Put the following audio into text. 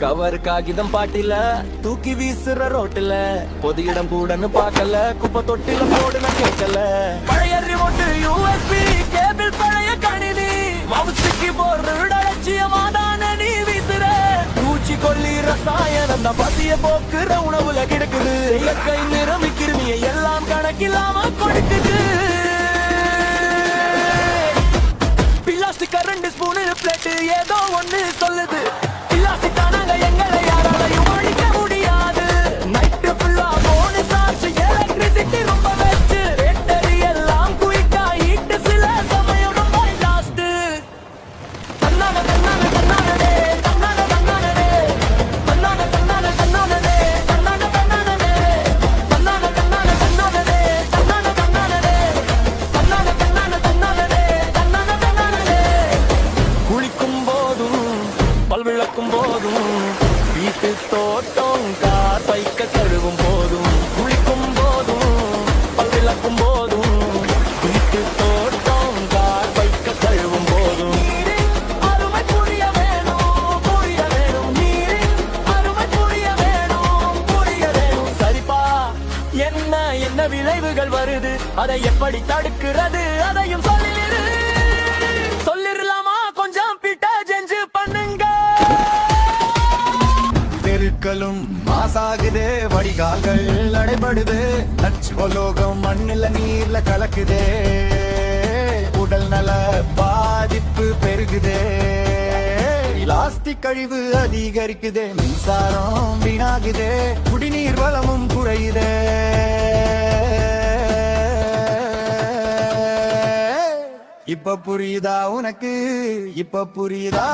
cover காகிதம் பாட்டில தூக்கி வீசுற ரோட்டுல பொது இடம் கூடன்னு பாக்கல குப்பை தொட்டில போடுன கேட்கல பழைய ரிமோட் யூஎஸ்பி கேபிள் பழைய கணினி மவுசுக்கு போடுற அலட்சியமாதான நீ வீசுற பூச்சி கொல்லி ரசாயனம் தான் பசிய போக்குற உணவுல கிடக்குது இயற்கை நிரம்பிக்கிருமிய எல்லாம் கணக்கில்லாம கொடுக்குது பிளாஸ்டிக் ரெண்டு ஸ்பூனு பிளேட் ஏதோ ஒண்ணு சொல்லுது பிளாஸ்டிக் தானாங்க எங்களை யாராலையும் ஒழிக்க முடியாது நைட்டு ஃபுல்லா போனு சார்ஜ் எலக்ட்ரிசிட்டி ரொம்ப பெஸ்ட் பேட்டரி எல்லாம் குயிக்கா ஹீட் சில சமயம் ரொம்ப லாஸ்ட் தன்னான தன்னான தன்னானே தன்னான தன்னானே தன்னான தன்னான தன்னானே தன்னான தன்னானே தன்னான தன்னான தன்னானே தன்னான தன்னானே தன்னான தன்னான தன்னானே தன்னான தன்னானே குளிக்கும் போதும் பல் விளக்கும் போதும் வீட்டு தோட்டம் கார் பைக்க கழுவும் போதும் குளிக்கும் போதும் பல் விளக்கும் போதும் வீட்டு தோட்டம் கார் பைக்க கழுவும் போதும் அருமை புரிய வேணும் புரிய வேணும் நீரின் அருமை புரிய வேணும் புரிய வேணும் சரிப்பா என்ன என்ன விளைவுகள் வருது அதை எப்படி தடுக்கிறது அதையும் சொல்லிரு சொல்லிரலாமா கொஞ்சம் பிட்ட செஞ்சு பண்ணுங்க தெருக்களும் மாசாகுதே வடிகால்கள் அடைபடுது நச்சுலோகம் மண்ணில நீர்ல கலக்குதே உடல் நல பாதிப்பு பெருகுதே பிளாஸ்டிக் கழிவு அதிகரிக்குதே மின்சாரம் வீணாகுதே குடிநீர் வளமும் குறையுதே இப்ப புரியுதா உனக்கு இப்ப புரியுதா